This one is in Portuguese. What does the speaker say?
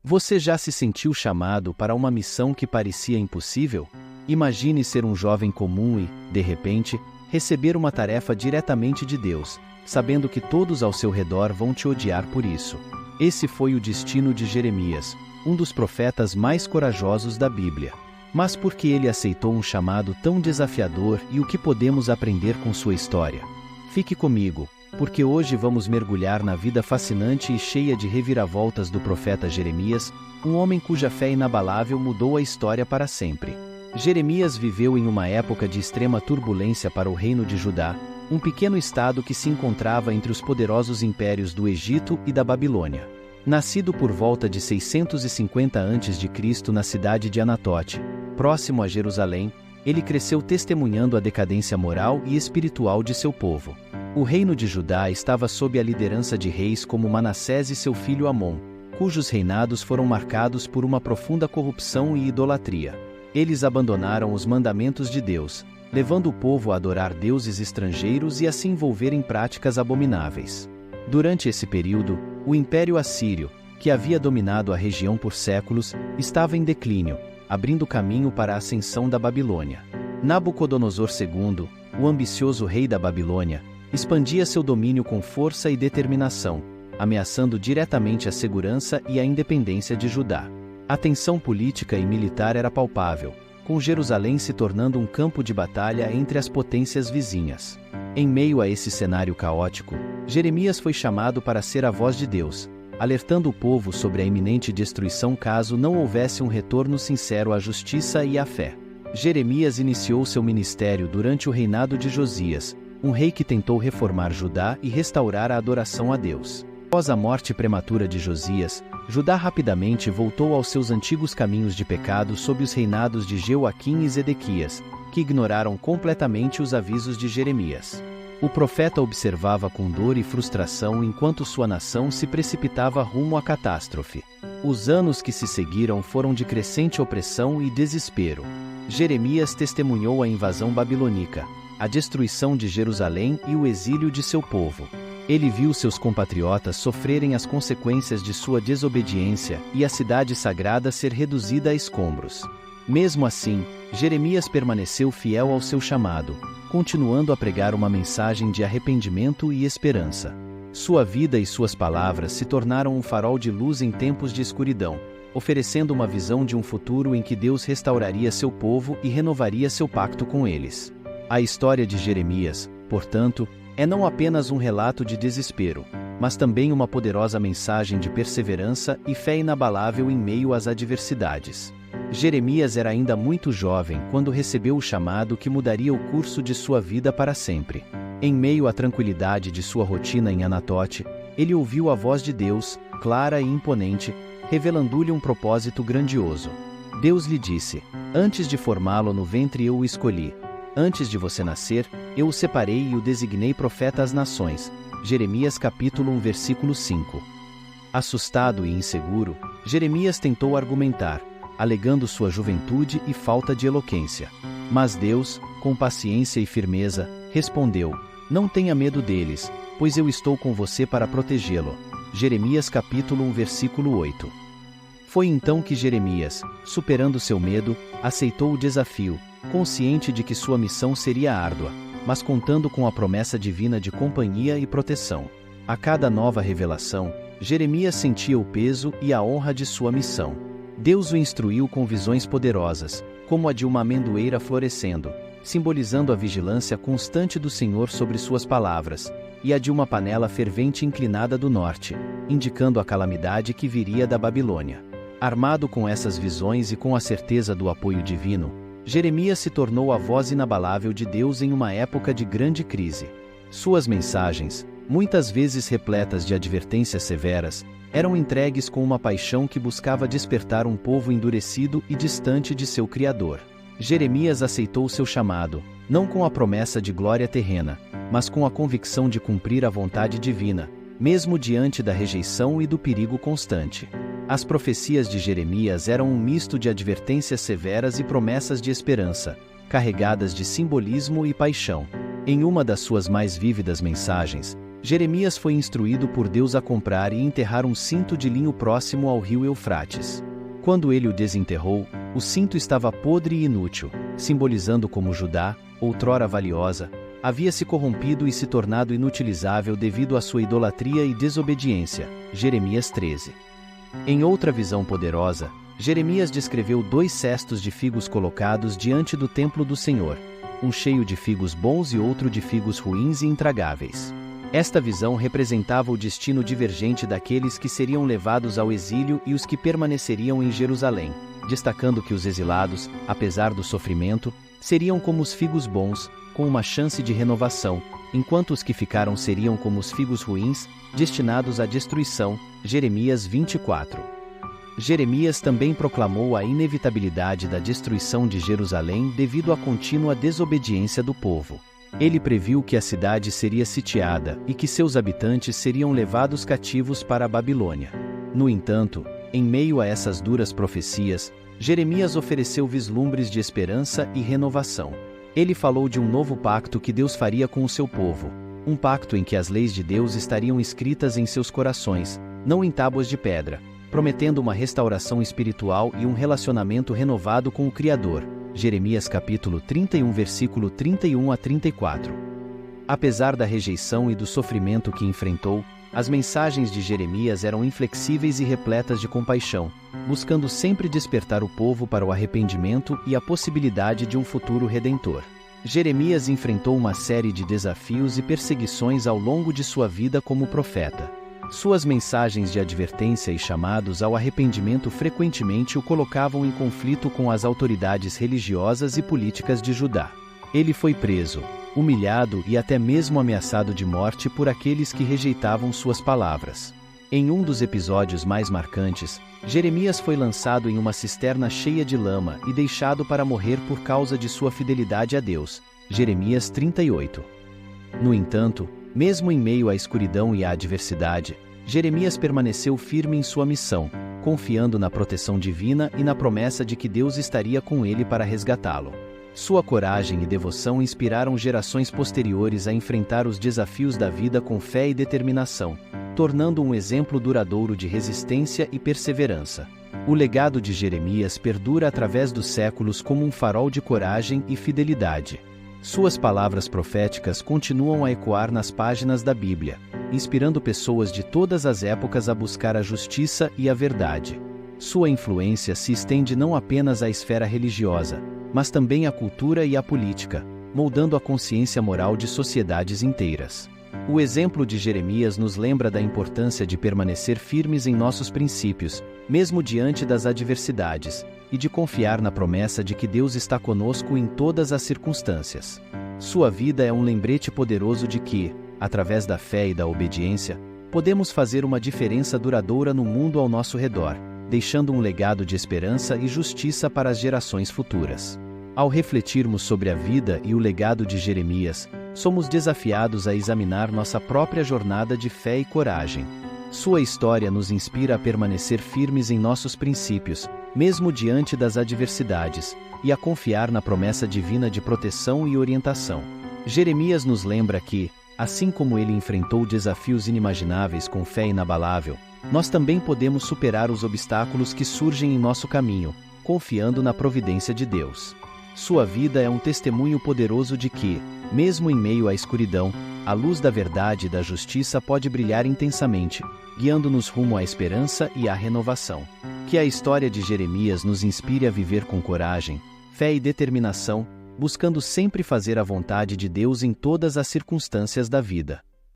Você já se sentiu chamado para uma missão que parecia impossível? Imagine ser um jovem comum e, de repente, receber uma tarefa diretamente de Deus, sabendo que todos ao seu redor vão te odiar por isso. Esse foi o destino de Jeremias, um dos profetas mais corajosos da Bíblia. Mas por que ele aceitou um chamado tão desafiador e o que podemos aprender com sua história? Fique comigo, porque hoje vamos mergulhar na vida fascinante e cheia de reviravoltas do profeta Jeremias, um homem cuja fé inabalável mudou a história para sempre. Jeremias viveu em uma época de extrema turbulência para o reino de Judá, um pequeno estado que se encontrava entre os poderosos impérios do Egito e da Babilônia. Nascido por volta de 650 a.C. na cidade de Anatote, próximo a Jerusalém, ele cresceu testemunhando a decadência moral e espiritual de seu povo. O reino de Judá estava sob a liderança de reis como Manassés e seu filho Amon, cujos reinados foram marcados por uma profunda corrupção e idolatria. Eles abandonaram os mandamentos de Deus, levando o povo a adorar deuses estrangeiros e a se envolver em práticas abomináveis. Durante esse período, o Império Assírio, que havia dominado a região por séculos, estava em declínio, abrindo caminho para a ascensão da Babilônia. Nabucodonosor II, o ambicioso rei da Babilônia, expandia seu domínio com força e determinação, ameaçando diretamente a segurança e a independência de Judá. A tensão política e militar era palpável, com Jerusalém se tornando um campo de batalha entre as potências vizinhas. Em meio a esse cenário caótico, Jeremias foi chamado para ser a voz de Deus, alertando o povo sobre a iminente destruição caso não houvesse um retorno sincero à justiça e à fé. Jeremias iniciou seu ministério durante o reinado de Josias, um rei que tentou reformar Judá e restaurar a adoração a Deus. Após a morte prematura de Josias, Judá rapidamente voltou aos seus antigos caminhos de pecado sob os reinados de Jeoaquim e Zedequias, que ignoraram completamente os avisos de Jeremias. O profeta observava com dor e frustração enquanto sua nação se precipitava rumo à catástrofe. Os anos que se seguiram foram de crescente opressão e desespero. Jeremias testemunhou a invasão babilônica, a destruição de Jerusalém e o exílio de seu povo. Ele viu seus compatriotas sofrerem as consequências de sua desobediência e a cidade sagrada ser reduzida a escombros. Mesmo assim, Jeremias permaneceu fiel ao seu chamado, continuando a pregar uma mensagem de arrependimento e esperança. Sua vida e suas palavras se tornaram um farol de luz em tempos de escuridão, oferecendo uma visão de um futuro em que Deus restauraria seu povo e renovaria seu pacto com eles. A história de Jeremias, portanto, é não apenas um relato de desespero, mas também uma poderosa mensagem de perseverança e fé inabalável em meio às adversidades. Jeremias era ainda muito jovem quando recebeu o chamado que mudaria o curso de sua vida para sempre. Em meio à tranquilidade de sua rotina em Anatote, ele ouviu a voz de Deus, clara e imponente, revelando-lhe um propósito grandioso. Deus lhe disse: "Antes de formá-lo no ventre eu o escolhi. Antes de você nascer, eu o separei e o designei profeta às nações." Jeremias capítulo 1 versículo 5. Assustado e inseguro, Jeremias tentou argumentar, alegando sua juventude e falta de eloquência. Mas Deus, com paciência e firmeza, respondeu: "Não tenha medo deles, pois eu estou com você para protegê-lo." Jeremias capítulo 1 versículo 8. Foi então que Jeremias, superando seu medo, aceitou o desafio, consciente de que sua missão seria árdua, mas contando com a promessa divina de companhia e proteção. A cada nova revelação, Jeremias sentia o peso e a honra de sua missão. Deus o instruiu com visões poderosas, como a de uma amendoeira florescendo, simbolizando a vigilância constante do Senhor sobre suas palavras, e a de uma panela fervente inclinada do norte, indicando a calamidade que viria da Babilônia. Armado com essas visões e com a certeza do apoio divino, Jeremias se tornou a voz inabalável de Deus em uma época de grande crise. Suas mensagens, muitas vezes repletas de advertências severas, eram entregues com uma paixão que buscava despertar um povo endurecido e distante de seu Criador. Jeremias aceitou seu chamado, não com a promessa de glória terrena, mas com a convicção de cumprir a vontade divina, mesmo diante da rejeição e do perigo constante. As profecias de Jeremias eram um misto de advertências severas e promessas de esperança, carregadas de simbolismo e paixão. Em uma das suas mais vívidas mensagens, Jeremias foi instruído por Deus a comprar e enterrar um cinto de linho próximo ao rio Eufrates. Quando ele o desenterrou, o cinto estava podre e inútil, simbolizando como Judá, outrora valiosa, havia se corrompido e se tornado inutilizável devido à sua idolatria e desobediência. Jeremias 13. Em outra visão poderosa, Jeremias descreveu 2 cestos de figos colocados diante do templo do Senhor, um cheio de figos bons e outro de figos ruins e intragáveis. Esta visão representava o destino divergente daqueles que seriam levados ao exílio e os que permaneceriam em Jerusalém, destacando que os exilados, apesar do sofrimento, seriam como os figos bons, com uma chance de renovação, enquanto os que ficaram seriam como os figos ruins, destinados à destruição. Jeremias 24. Jeremias também proclamou a inevitabilidade da destruição de Jerusalém devido à contínua desobediência do povo. Ele previu que a cidade seria sitiada e que seus habitantes seriam levados cativos para a Babilônia. No entanto, em meio a essas duras profecias, Jeremias ofereceu vislumbres de esperança e renovação. Ele falou de um novo pacto que Deus faria com o seu povo, um pacto em que as leis de Deus estariam escritas em seus corações, não em tábuas de pedra, prometendo uma restauração espiritual e um relacionamento renovado com o Criador. Jeremias capítulo 31 versículo 31 a 34. Apesar da rejeição e do sofrimento que enfrentou, as mensagens de Jeremias eram inflexíveis e repletas de compaixão, buscando sempre despertar o povo para o arrependimento e a possibilidade de um futuro redentor. Jeremias enfrentou uma série de desafios e perseguições ao longo de sua vida como profeta. Suas mensagens de advertência e chamados ao arrependimento frequentemente o colocavam em conflito com as autoridades religiosas e políticas de Judá. Ele foi preso, humilhado e até mesmo ameaçado de morte por aqueles que rejeitavam suas palavras. Em um dos episódios mais marcantes, Jeremias foi lançado em uma cisterna cheia de lama e deixado para morrer por causa de sua fidelidade a Deus. Jeremias 38. No entanto, mesmo em meio à escuridão e à adversidade, Jeremias permaneceu firme em sua missão, confiando na proteção divina e na promessa de que Deus estaria com ele para resgatá-lo. Sua coragem e devoção inspiraram gerações posteriores a enfrentar os desafios da vida com fé e determinação, tornando um exemplo duradouro de resistência e perseverança. O legado de Jeremias perdura através dos séculos como um farol de coragem e fidelidade. Suas palavras proféticas continuam a ecoar nas páginas da Bíblia, inspirando pessoas de todas as épocas a buscar a justiça e a verdade. Sua influência se estende não apenas à esfera religiosa, mas também à cultura e à política, moldando a consciência moral de sociedades inteiras. O exemplo de Jeremias nos lembra da importância de permanecer firmes em nossos princípios, mesmo diante das adversidades, e de confiar na promessa de que Deus está conosco em todas as circunstâncias. Sua vida é um lembrete poderoso de que, através da fé e da obediência, podemos fazer uma diferença duradoura no mundo ao nosso redor, deixando um legado de esperança e justiça para as gerações futuras. Ao refletirmos sobre a vida e o legado de Jeremias, somos desafiados a examinar nossa própria jornada de fé e coragem. Sua história nos inspira a permanecer firmes em nossos princípios, mesmo diante das adversidades, e a confiar na promessa divina de proteção e orientação. Jeremias nos lembra que, assim como ele enfrentou desafios inimagináveis com fé inabalável, nós também podemos superar os obstáculos que surgem em nosso caminho, confiando na providência de Deus. Sua vida é um testemunho poderoso de que, mesmo em meio à escuridão, a luz da verdade e da justiça pode brilhar intensamente, guiando-nos rumo à esperança e à renovação. Que a história de Jeremias nos inspire a viver com coragem, fé e determinação, buscando sempre fazer a vontade de Deus em todas as circunstâncias da vida.